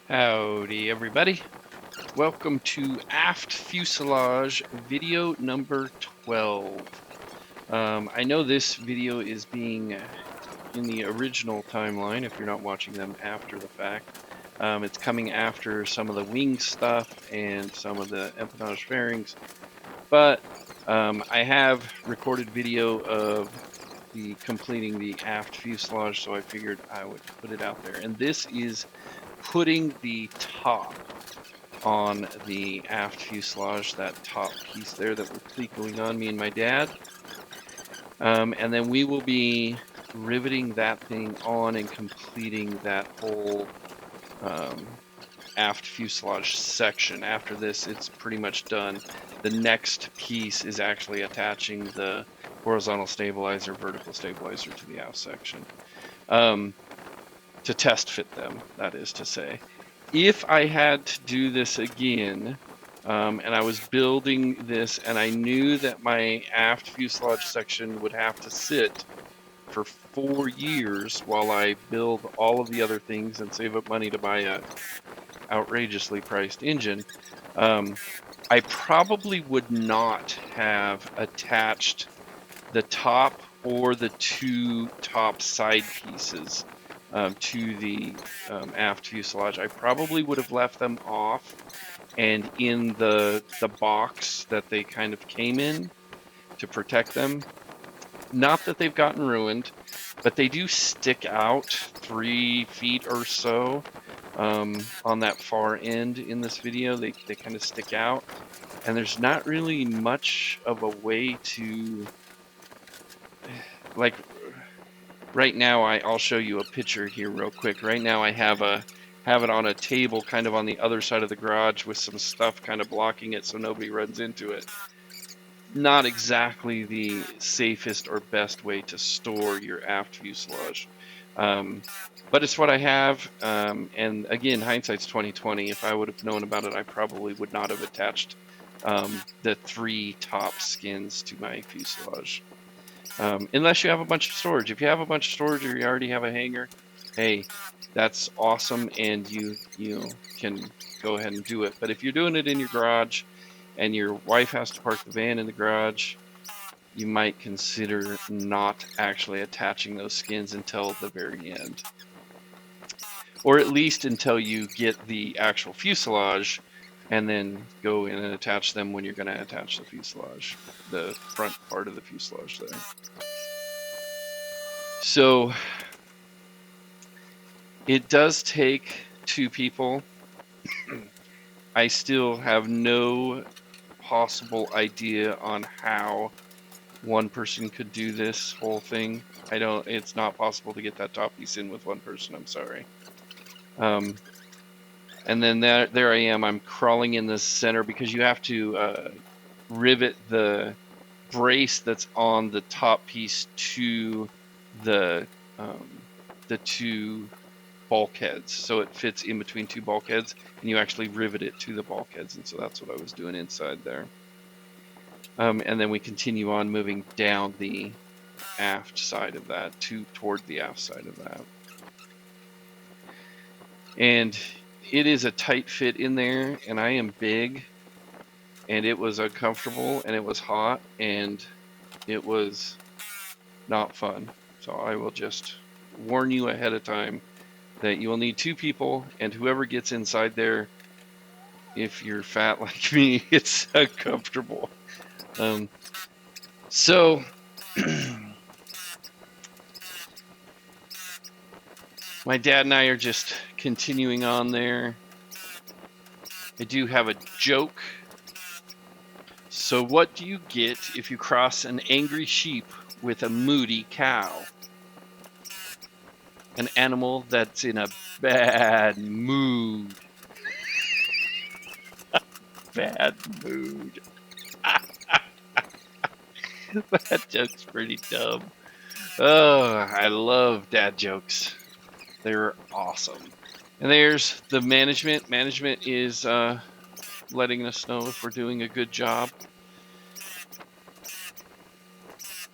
Howdy everybody. Welcome to Aft Fuselage video number 12. I know this video is being in the original timeline if you're not watching them after the fact. It's coming after some of the wing stuff and some of the empennage fairings, but I have recorded video of completing the aft fuselage, so I figured I would put it out there. And this is putting the top on the aft fuselage, that top piece there that we're going on, me and my dad. And then we will be riveting that thing on and completing that whole aft fuselage section. After this, it's pretty much done. The next piece is actually attaching the horizontal stabilizer, vertical stabilizer to the aft section. To test fit them, that is to say. If I had to do this again, and I was building this and I knew that my aft fuselage section would have to sit for 4 years while I build all of the other things and save up money to buy a outrageously priced engine, I probably would not have attached the top or the two top side pieces to the aft fuselage. I probably would have left them off and in the box that they kind of came in to protect them. Not that they've gotten ruined, but they do stick out 3 feet or so on that far end in this video. They kind of stick out, and there's not really much of a way to, like, right now I'll show you a picture here real quick. Right now I have it on a table kind of on the other side of the garage with some stuff kind of blocking it so nobody runs into it. Not exactly the safest or best way to store your aft fuselage. But it's what I have, and again, hindsight's 2020. If I would have known about it, I probably would not have attached the 3 top skins to my fuselage. Unless you have a bunch of storage. If you have a bunch of storage or you already have a hangar, hey, that's awesome, and you can go ahead and do it. But if you're doing it in your garage and your wife has to park the van in the garage, you might consider not actually attaching those skins until the very end. Or at least until you get the actual fuselage, and then go in and attach them when you're going to attach the fuselage, the front part of the fuselage there. So it does take 2 people. I still have no possible idea on how one person could do this whole thing. It's not possible to get that top piece in with one person, I'm sorry. And then there I am, I'm crawling in the center because you have to rivet the brace that's on the top piece to the 2 bulkheads, so it fits in between 2 bulkheads, and you actually rivet it to the bulkheads, and so that's what I was doing inside there. And then we continue on moving down the aft side of that toward the aft side of that, and it is a tight fit in there, and I am big, and it was uncomfortable, and it was hot, and it was not fun. So I will just warn you ahead of time that you will need 2 people, and whoever gets inside there, if you're fat like me, it's uncomfortable. So my dad and I are just continuing on there. I do have a joke. So what do you get if you cross an angry sheep with a moody cow? An animal that's in a bad mood. Bad mood. That joke's pretty dumb. Oh, I love dad jokes. They're awesome. And there's the management. Management is letting us know if we're doing a good job.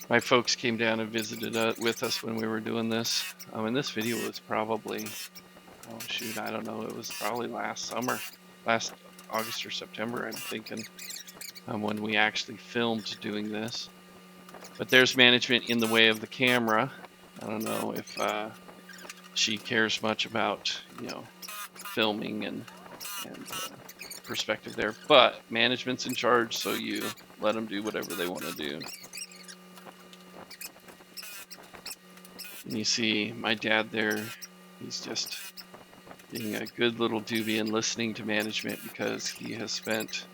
My folks came down and visited with us when we were doing this. And this video was probably, oh shoot, I don't know. It was probably last summer, last August or September, I'm thinking, when we actually filmed doing this. But there's management in the way of the camera. I don't know if she cares much about, filming and perspective there. But management's in charge, so you let them do whatever they want to do. And you see my dad there, he's just being a good little doobie and listening to management because he has spent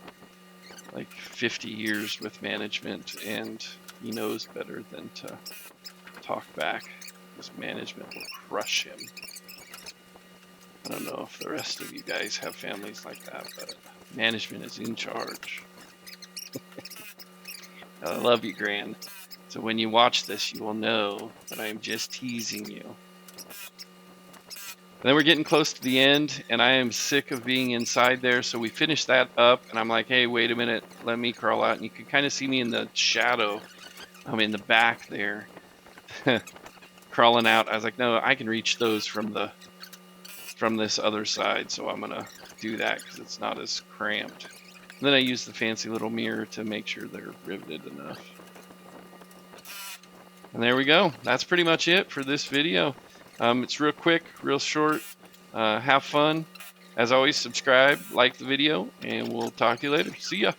like 50 years with management and he knows better than to talk back because management will crush him. I don't know if the rest of you guys have families like that, but management is in charge. I love you, Gran. So when you watch this, you will know that I am just teasing you. And then we're getting close to the end, and I am sick of being inside there. So we finished that up, and I'm like, hey, wait a minute. Let me crawl out. And you can kind of see me in the shadow. I'm in the back there, crawling out. I was like, no, I can reach those from this other side. So I'm going to do that because it's not as cramped. And then I use the fancy little mirror to make sure they're riveted enough. And there we go. That's pretty much it for this video. It's real quick, real short. Have fun. As always, subscribe, like the video, and we'll talk to you later. See ya.